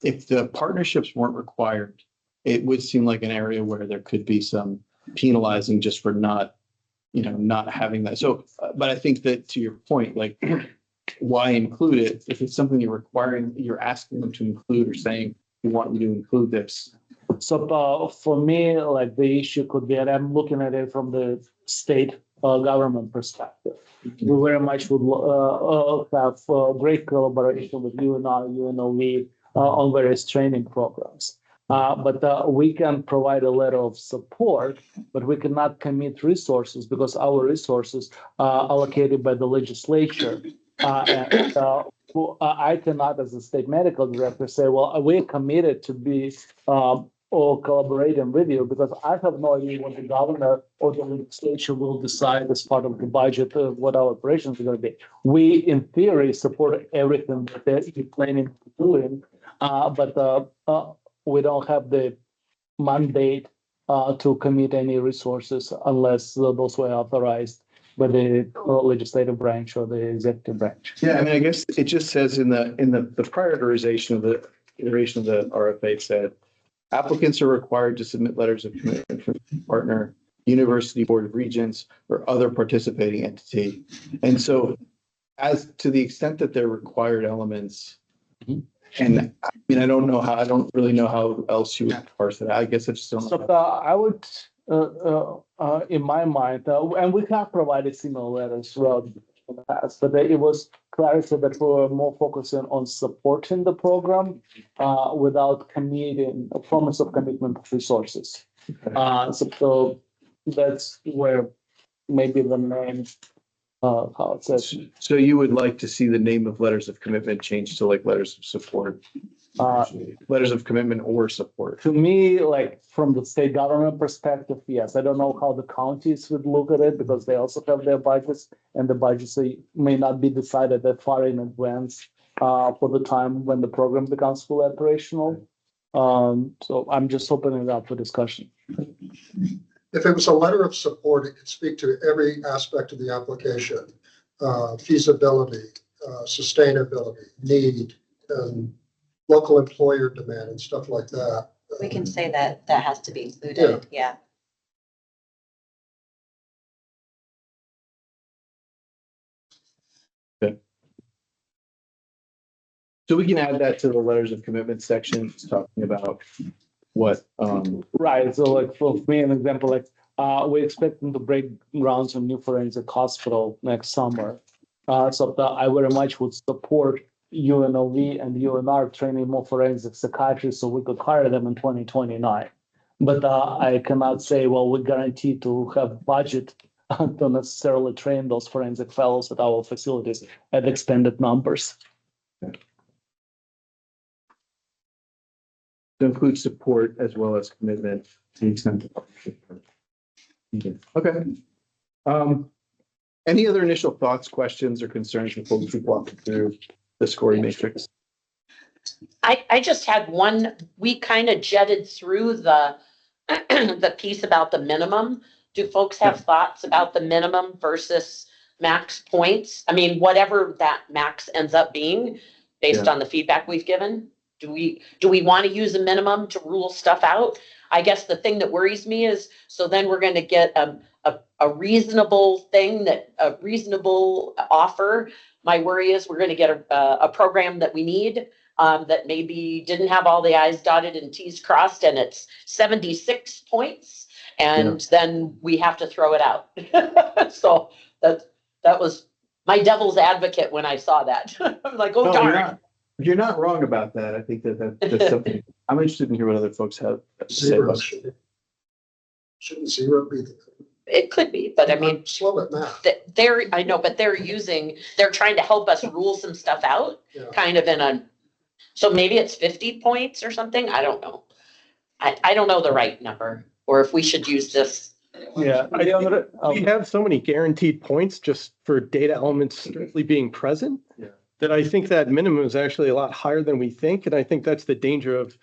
if the partnerships weren't required, it would seem like an area where there could be some penalizing just for not, not having that. So, but I think that to your point, like, why include it if it's something you're asking them to include or saying we want you to include this. So for me, like the issue could be, and I'm looking at it from the state government perspective. We very much would have great collaboration with UNR, UNLV on various training programs. But we can provide a letter of support, but we cannot commit resources because our resources are allocated by the legislature. I cannot, as a state medical director, say, well, we're committed to be or collaborating with you because I have no idea what the governor or the legislature will decide as part of the budget of what our operations are going to be. We, in theory, support everything that they're planning to doing, but we don't have the mandate to commit any resources unless those were authorized by the legislative branch or the executive branch. Yeah, I mean, I guess it just says in the prioritization of the iteration of the RFA said, applicants are required to submit letters of commitment from partner, university board of regents, or other participating entity. And so, as to the extent that they're required elements, and I mean, I don't really know how else you would parse it. I guess I just don't know. So I would, in my mind, and we have provided similar letters throughout the past, but it was clarified that we were more focusing on supporting the program without committing a promise of commitment of resources. So that's where maybe the name, how it says. So you would like to see the name of letters of commitment changed to like letters of support, letters of commitment or support. To me, like from the state government perspective, yes. I don't know how the counties would look at it because they also have their budgets, and the budgets may not be decided that far in advance for the time when the program becomes fully operational. So I'm just opening it up for discussion. If it was a letter of support, it could speak to every aspect of the application, feasibility, sustainability, need, and local employer demand and stuff like that. We can say that has to be included, yeah. Okay. So we can add that to the letters of commitment section, talking about what right. So like for me, an example, like we're expecting to break grounds on new forensic hospital next summer. So I very much would support UNLV and UNR training more forensic psychiatrists so we could hire them in 2029. But I cannot say, well, we're guaranteed to have budget to necessarily train those forensic fellows at our facilities at expanded numbers. to include support as well as commitment to the extent of partnership. Okay. Any other initial thoughts, questions, or concerns before we keep walking through the scoring matrix? I just had one. We kind of jetted through the the piece about the minimum. Do folks have thoughts about the minimum versus max points? I mean, whatever that max ends up being based on the feedback we've given. Do we want to use a minimum to rule stuff out? I guess the thing that worries me is, so then we're going to get a reasonable thing, that a reasonable offer. My worry is we're going to get a program that we need that maybe didn't have all the I's dotted and T's crossed, and it's 76 points, and then we have to throw it out. So that was my devil's advocate when I saw that. I'm like, oh, darn. You're not wrong about that. I think that's something I'm interested in hear what other folks have to say about it. Shouldn't zero be the? It could be, but I mean, slow at math. I know, but they're trying to help us rule some stuff out, kind of in a, so maybe it's 50 points or something. I don't know. I don't know the right number, or if we should use this. Yeah, we have so many guaranteed points just for data elements strictly being present. That I think that minimum is actually a lot higher than we think. And I think that's the danger of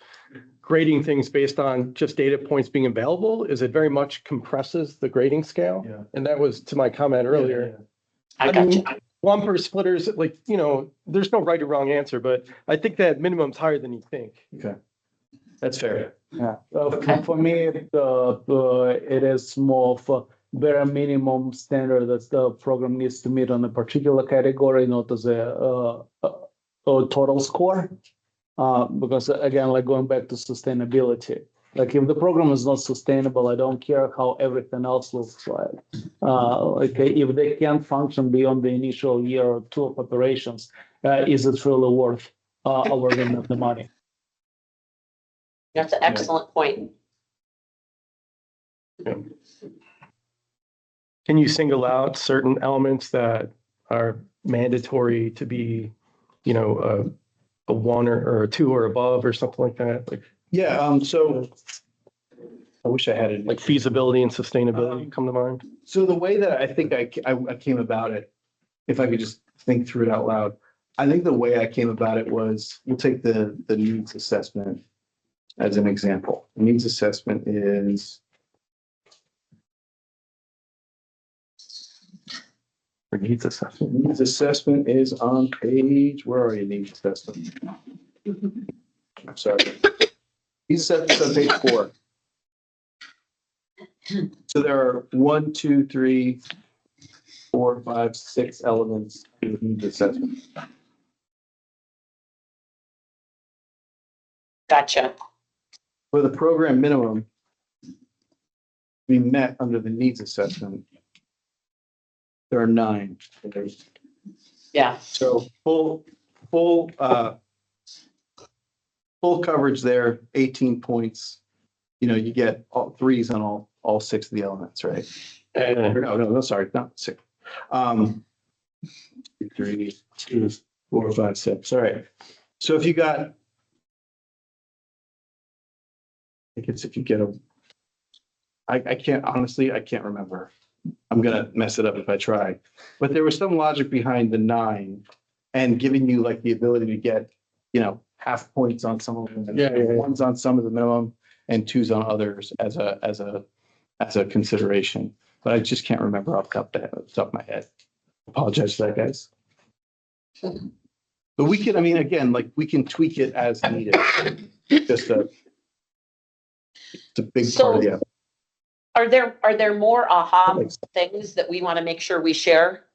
grading things based on just data points being available, is it very much compresses the grading scale. And that was to my comment earlier. I got you. lumper splitters, like, there's no right or wrong answer, but I think that minimum's higher than you think. Okay. That's fair. Yeah, for me, it is more of a bare minimum standard that the program needs to meet on a particular category, not as a total score. Because again, like going back to sustainability, like if the program is not sustainable, I don't care how everything else looks like. Like if they can't function beyond the initial year or two of operations, is it really worth awarding them the money? That's an excellent point. Can you single out certain elements that are mandatory to be, a 1 or a 2 or above or something like that? Like, Yeah, so I wish I had it. like feasibility and sustainability come to mind? So the way that I think I came about it, if I could just think through it out loud, I think the way I came about it was, we'll take the needs assessment as an example. The needs assessment is Or needs assessment? needs assessment is on page, where are you, needs assessment? I'm sorry. Needs assessment is on page 4. So there are 1, 2, 3, 4, 5, 6 elements to the needs assessment. Gotcha. For the program minimum, we met under the needs assessment. There are 9. Yeah. So full coverage there, 18 points. You get all 3s on all 6 of the elements, right? No, sorry, not 6. 3, 2, 4, 5, 6. All right. So if you got, I think it's if you get I can't, honestly, I can't remember. I'm gonna mess it up if I try. But there was some logic behind the 9 and giving you like the ability to get, half points on some of them. Yeah. 1s on some of the minimum and 2s on others as a consideration. But I just can't remember off the top of my head. Apologize for that, guys. But we can, again, like we can tweak it as needed. It's a big part of the. Are there more aha things that we want to make sure we share?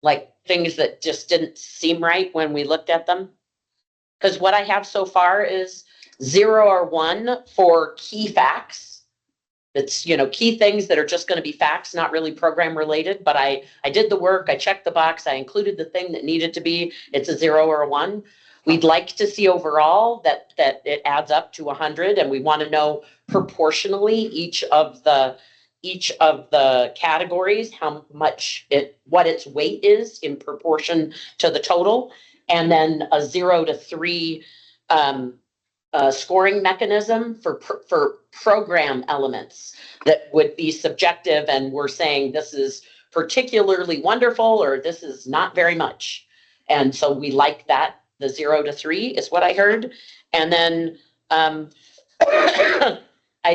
Like things that just didn't seem right when we looked at them? Because what I have so far is 0 or 1 for key facts. It's, key things that are just going to be facts, not really program related, but I did the work, I checked the box, I included the thing that needed to be, it's a 0 or a 1. We'd like to see overall that it adds up to 100, and we want to know proportionally each of the categories, how much what its weight is in proportion to the total, and then a 0 to 3 scoring mechanism for program elements that would be subjective, and we're saying this is particularly wonderful or this is not very much. And so we like that. The 0 to 3 is what I heard. And then I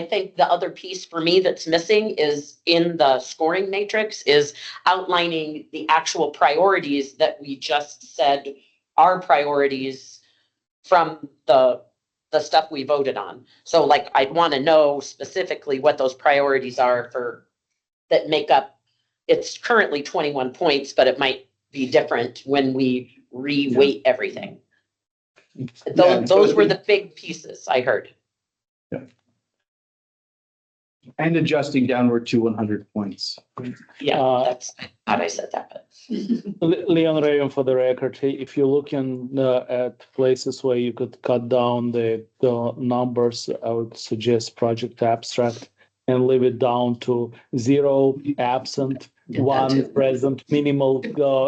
think the other piece for me that's missing is in the scoring matrix is outlining the actual priorities that we just said are priorities from the stuff we voted on. So like, I'd want to know specifically what those priorities are that make up, it's currently 21 points, but it might be different when we re-weight everything. Those were the big pieces I heard. Yeah. And adjusting downward to 100 points. Yeah, that's how I said that. But Leon Raven, for the record, if you're looking at places where you could cut down the numbers, I would suggest project abstract and leave it down to 0 absent, 1 present, minimal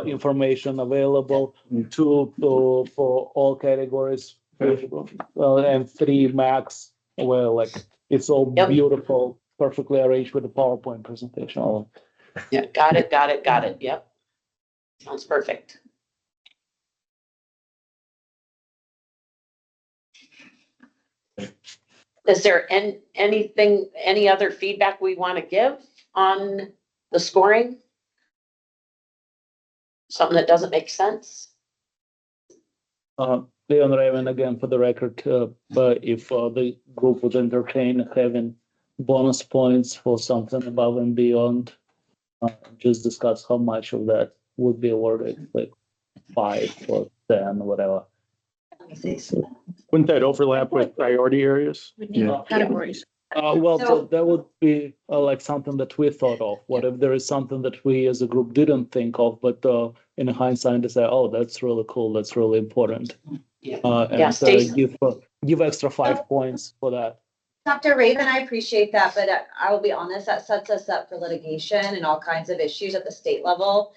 information available, 2 for all categories, and 3 max, where like it's all beautiful, perfectly arranged with the PowerPoint presentation. Yeah, got it. Yep. Sounds perfect. Is there any other feedback we want to give on the scoring? something that doesn't make sense. Leon Raven, again, for the record, but if the group would entertain having bonus points for something above and beyond, just discuss how much of that would be awarded, like 5 or 10, whatever. Let me see. So Wouldn't that overlap with priority areas? Yeah. Categories. Well, So- that would be like something that we thought of. What if there is something that we as a group didn't think of, but in hindsight, they say, oh, that's really cool, that's really important. Yeah. And Yeah, Stacy. give extra 5 points for that. Dr. Raven, I appreciate that, but I will be honest, that sets us up for litigation and all kinds of issues at the state level.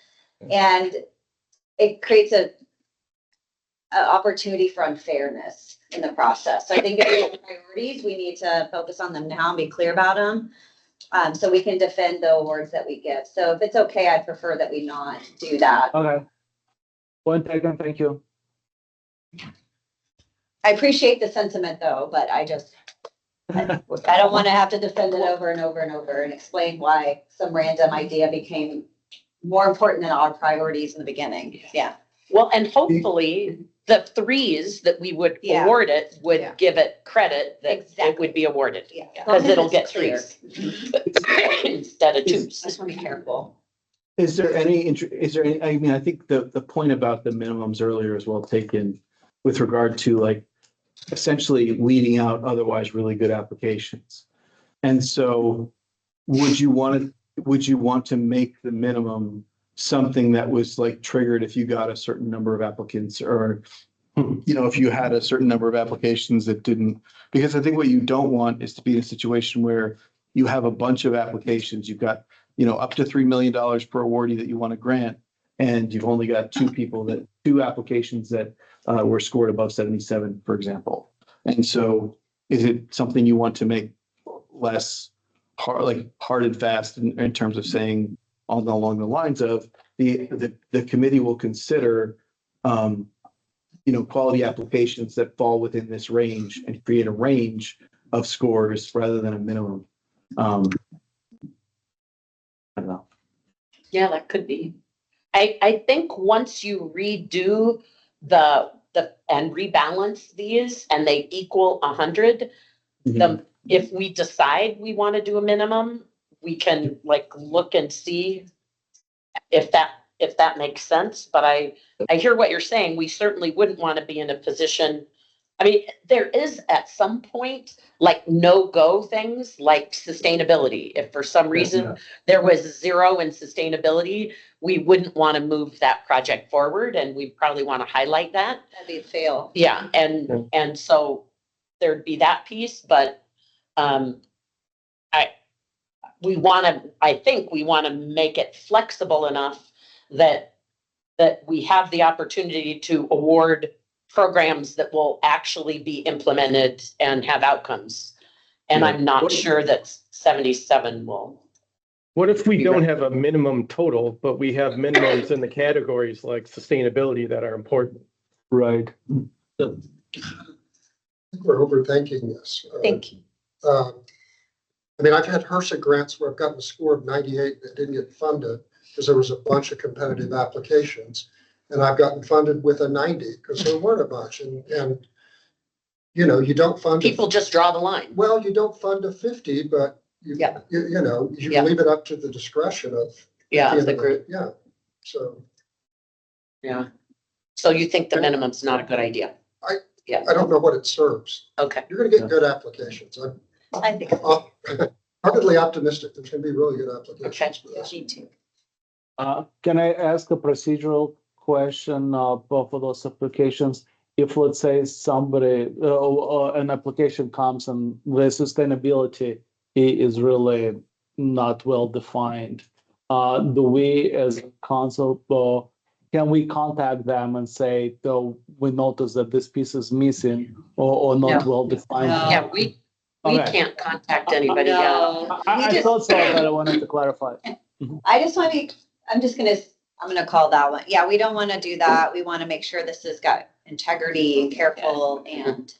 And it creates a opportunity for unfairness in the process. So I think if we have priorities, we need to focus on them now and be clear about them. So we can defend the awards that we give. So if it's okay, I'd prefer that we not do that. Okay. Point taken, thank you. I appreciate the sentiment though, but I don't want to have to defend it over and over and over and explain why some random idea became more important than our priorities in the beginning. Yeah. Well, and hopefully the 3s that we would Yeah. award it Yeah. would give it credit that it Exactly. would be awarded. Yeah. Because it'll get It's clear. 3s instead of I 2s. just want to be careful. Is there any, I mean, I think the point about the minimums earlier is well taken with regard to like essentially weeding out otherwise really good applications. And so would you want to make the minimum something that was like triggered if you got a certain number of applicants or, if you had a certain number of applications that didn't, because I think what you don't want is to be in a situation where you have a bunch of applications, you've got, up to $3 million per awardee that you want to grant, and you've only got 2 applications that were scored above 77, for example. And so is it something you want to make less hard and fast in terms of saying along the lines of the committee will consider, quality applications that fall within this range and create a range of scores rather than a minimum. I don't know. Yeah, that could be. I think once you redo and rebalance these and they equal 100, if we decide we want to do a minimum, we can look and see if that makes sense. But I hear what you're saying. We certainly wouldn't want to be in a position. I mean, there is at some point no-go things like sustainability. If for some reason there was 0 in sustainability, we wouldn't want to move that project forward, and we probably want to highlight that. That'd be a fail. Yeah, and so there'd be that piece, but I think we want to make it flexible enough that we have the opportunity to award programs that will actually be implemented and have outcomes. And I'm not sure that 77 will. What if we don't have a minimum total, but we have minimums in the categories like sustainability that are important? Right. We're overthinking this. Thank you. I mean, I've had HRSA grants where I've gotten a score of 98 that didn't get funded because there was a bunch of competitive applications. And I've gotten funded with a 90 because there weren't a bunch. And you don't fund. People just draw the line. Well, you don't fund a 50, but you leave it up to the discretion of. The group. Yeah. So. Yeah. So you think the minimum's not a good idea? I don't know what it serves. Okay. You're going to get good applications. I think. Hardly optimistic. There's going to be really good applications for this. Me too. Can I ask a procedural question for those applications? If, let's say, an application comes and the sustainability is really not well defined, do we as a council, can we contact them and say, though we notice that this piece is missing or not well defined? No. Yeah, we Okay. can't contact anybody. No. I thought so, but I wanted to clarify. I just want to be, I'm going to call that one. Yeah, we don't want to do that. We want to make sure this has got integrity and careful, and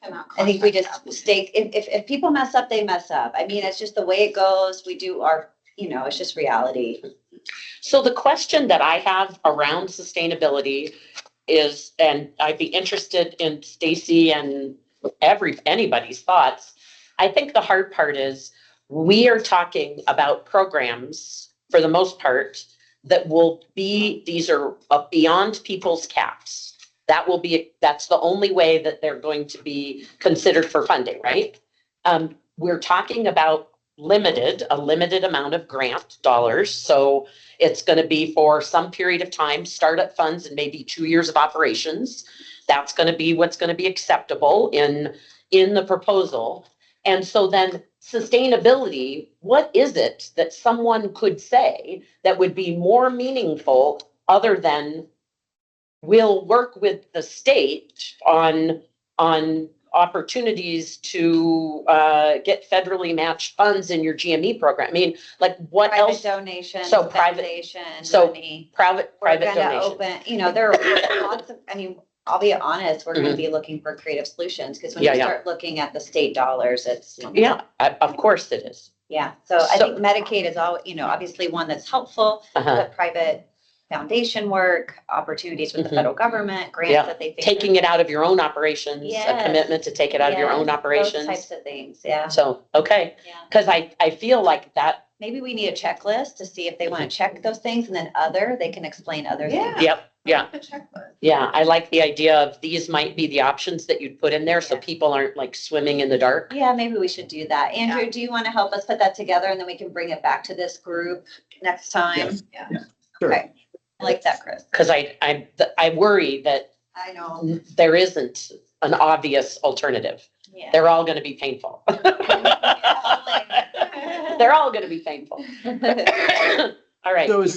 I think we just stay, if people mess up, they mess up. I mean, it's just the way it goes. We do our, it's just reality. So the question that I have around sustainability is, and I'd be interested in Stacy and anybody's thoughts. I think the hard part is we are talking about programs for the most part that will be, these are beyond people's caps. That's the only way that they're going to be considered for funding, right? We're talking about a limited amount of grant dollars. So it's going to be for some period of time, startup funds and maybe 2 years of operations. That's going to be what's going to be acceptable in the proposal. And so then sustainability, what is it that someone could say that would be more meaningful other than we'll work with the state on opportunities to get federally matched funds in your GME program? I mean, like what Private else? donations, So private- foundation so money. Private We're gonna donation. open, there are lots of, I'll be honest, we're gonna be looking for creative solutions, because when you Yeah, yeah. start looking at the state dollars, it's. Yeah, of course it is. Yeah, so I So- think Medicaid is all, obviously one that's helpful, Uh-huh. but private foundation work, opportunities with the Mhm. federal government, grants Yeah. that they think. Taking it out of your own operations, a Yes. commitment to take it out of your own Yes, operations. Those types of things, yeah. So, okay, Yeah. because I feel like that, Maybe we need a checklist to see if they want to check those things, and then they can explain other things. yep, yeah. Yeah, I like the idea of these might be the options that you'd put in there so Yeah. people aren't like swimming in the dark. Yeah, maybe we should do that. Andrew, do you want to help us put that together, and then we can bring it back to this group next time? Yes. Yeah. Yeah. Sure. Okay, I like that, Chris. Because I worry that I know. there isn't an obvious alternative. Yeah. They're all going to be painful. They're all going to be painful. All right. So is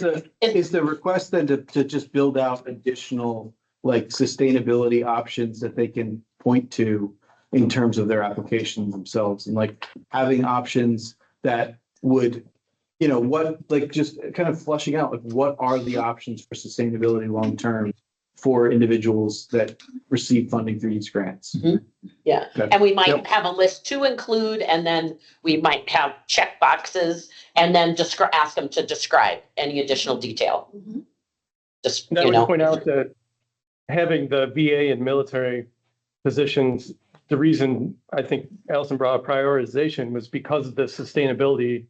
the request then to just build out additional like sustainability options that they can point to in terms of their applications themselves, and like having options that would, just kind of flushing out, like what are the options for sustainability long term for individuals that receive funding through these grants? Yeah, Okay. and we might Yep. have a list to include, and then we might have check boxes, and then ask them to describe any additional detail. Mhm. Just, And I would point out that having the VA and military positions, the reason I think Allison brought up prioritization was because of the sustainability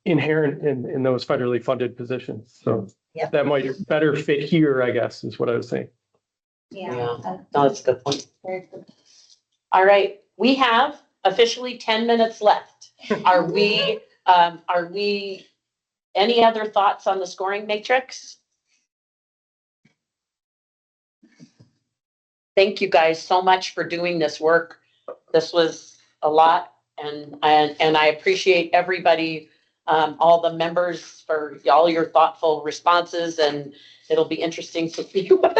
inherent in those federally funded positions. So Yep. that might better fit here, I guess, is what I was saying. Yeah. Yeah. No, that's a good point. Very good. All right, we have officially 10 minutes left. Are we, any other thoughts on the scoring matrix? Thank you guys so much for doing this work. This was a lot, and I appreciate everybody, all the members for all your thoughtful responses, and it'll be interesting to see what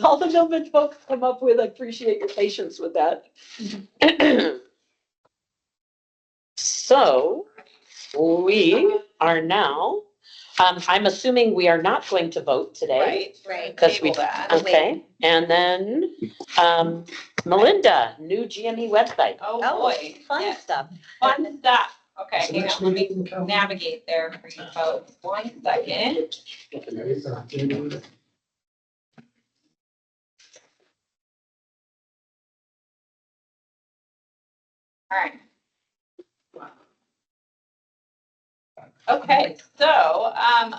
all the Millbridge folks come up with. I appreciate your patience with that. So we are now, I'm assuming we are not going to vote today. Right. Because we, Table that. okay, and then, Melinda, new GME website. Oh, boy. fun Yeah. stuff. Fun stuff. Okay, So hang next on, let me meeting can come. navigate there for you folks. 1 second. All right. Okay, so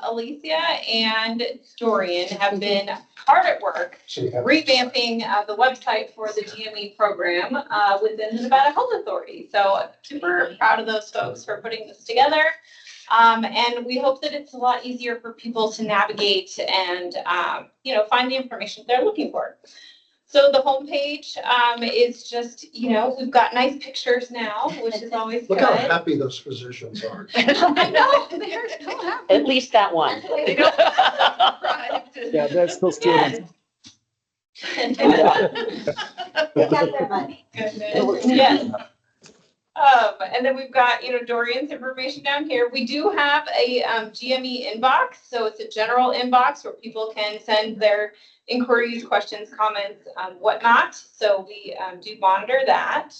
Alicia and Dorian have been hard at work revamping the website for the GME program within the Nevada Health Authority. So super proud of those folks for putting this together. And we hope that it's a lot easier for people to navigate and, find the information they're looking for. So the homepage is just, we've got nice pictures now, which is always Look good. how happy those physicians are. I know, they're so happy. At least that one. Yeah, that's those students. They got their money. Goodness, yes. And then we've got, Dorian's information down here. We do have a GME inbox. So it's a general inbox where people can send their inquiries, questions, comments, whatnot. So we do monitor that.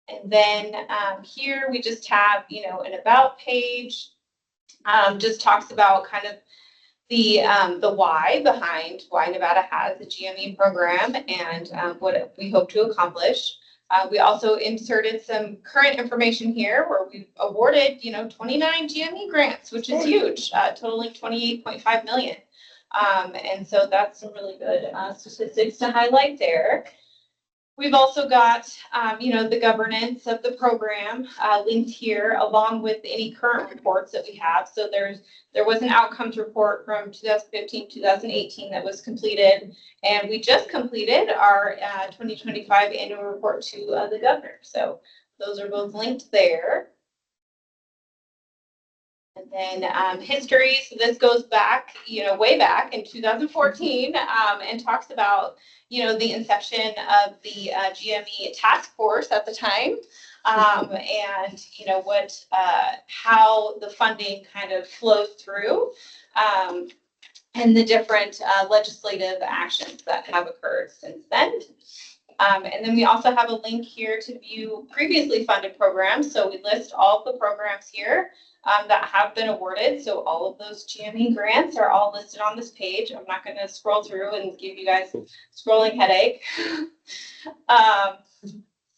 And then here we just have, an about page. just talks about kind of the why behind why Nevada has the GME program and what we hope to accomplish. We also inserted some current information here where we've awarded, 29 GME grants, which is huge, totaling 28.5 million. And so that's some really good statistics to highlight there. We've also got, the governance of the program linked here along with any current reports that we have. So there was an outcomes report from 2015, 2018 that was completed, and we just completed our 2025 annual report to the governor. So those are both linked there. And then history, so this goes back, way back in 2014 and talks about, the inception of the GME task force at the time and, how the funding kind of flows through and the different legislative actions that have occurred since then. And then we also have a link here to view previously funded programs. So we list all the programs here that have been awarded. So all of those GME grants are all listed on this page. I'm not going to scroll through and give you guys a scrolling headache.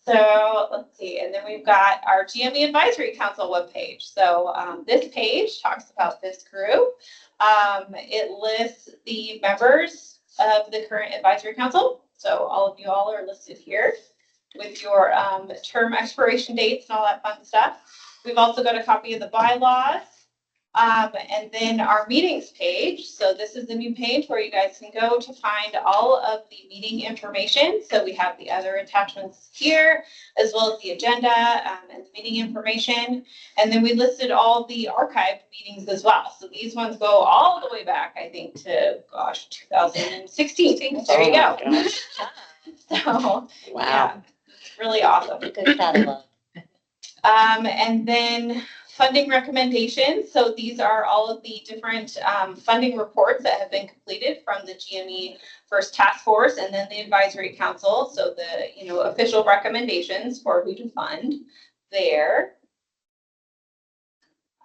So let's see. And then we've got our GME Advisory Council webpage. So this page talks about this group. It lists the members of the current advisory council. So all of you all are listed here with your term expiration dates and all that fun stuff. We've also got a copy of the bylaws and then our meetings page. So this is the new page where you guys can go to find all of the meeting information. So we have the other attachments here, as well as the agenda and the meeting information. And then we listed all the archived meetings as well. So these ones go all the way back, I think, to, 2016. There you go. So, Wow. Yeah, really awesome. Good catalog. And then funding recommendations. So these are all of the different funding reports that have been completed from the GME first task force and then the advisory council. So the official recommendations for who to fund there.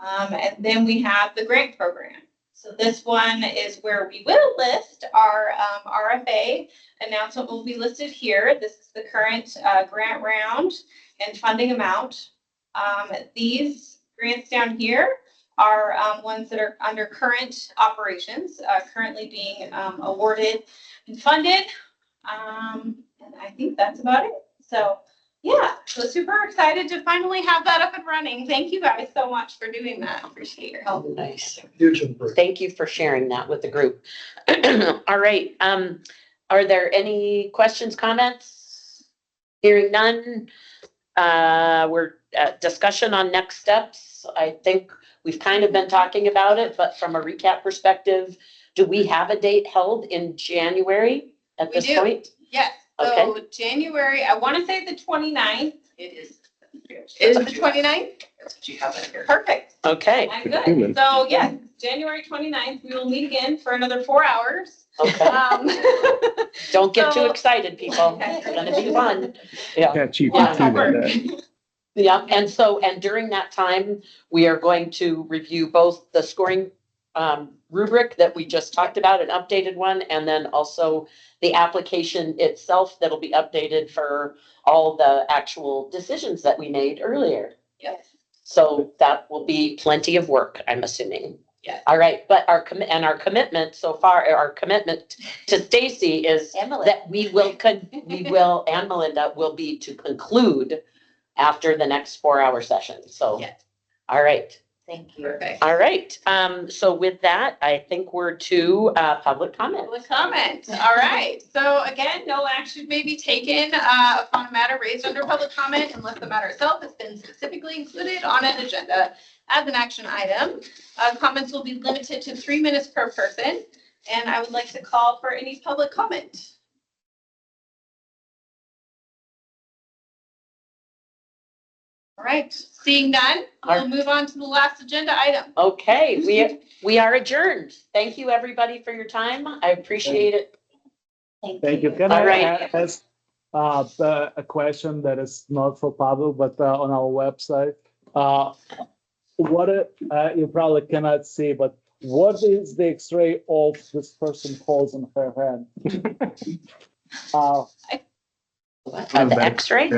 And then we have the grant program. So this one is where we will list our RFA announcement will be listed here. This is the current grant round and funding amount. These grants down here are ones that are under current operations, currently being awarded and funded. And I think that's about it. So yeah, so super excited to finally have that up and running. Thank you guys so much for doing that. Appreciate your help. Nice. Huge improvement. Thank you for sharing that with the group. All right. Are there any questions, comments? Hearing none. We're at discussion on next steps. I think we've kind of been talking about it, but from a recap perspective, do we have a date held in January at this point? Yes. So January, I want to say the 29th. It is. Is it the 29th? That's what you have in here. Perfect. Okay. I'm good. So yeah, January 29th, we will meet again for another 4 hours. Okay. Don't get too excited, people. Okay. It's gonna be fun. Yeah. Yeah, Chief. Yeah, and during that time, we are going to review both the scoring rubric that we just talked about, an updated one, and then also the application itself that'll be updated for all the actual decisions that we made earlier. Yes. So that will be plenty of work, I'm assuming. Yes. All right, but our commitment so far, our commitment to Stacy is that we will, and Melinda will be to conclude after the next 4 hour session. So, Yes. All right. Thank you. Perfect. All right. So with that, I think we're to public comment. Public comment. All right. So again, no action may be taken upon a matter raised under public comment unless the matter itself has been specifically included on an agenda as an action item. Comments will be limited to 3 minutes per person. And I would like to call for any public comment. All right, seeing none, we'll move on to the last agenda item. Okay, we are adjourned. Thank you, everybody, for your time. I appreciate it. Thank you. Can All I right. ask a question that is not for Pablo, but on our website? what, you probably cannot see, but what is the X-ray of this person holds in her hand? The X-ray?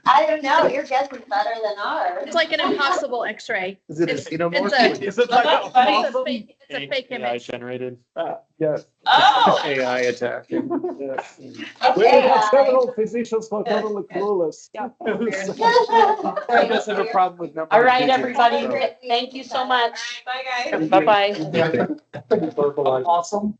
I don't know, your guess is better than ours. It's like an impossible X-ray. Is it a It's- xenomorph? it's a- Is it like That's a funny. It's a awesome? fake, it's a fake image. generated. Yes. Oh, AI attack. Yes. We Okay, have guys. several physicians who are totally clueless. I guess I have a problem with number. All of right, digits, everybody. so- Thank you so much. bye guys. Bye-bye. Yeah, I think verbalize. Awesome.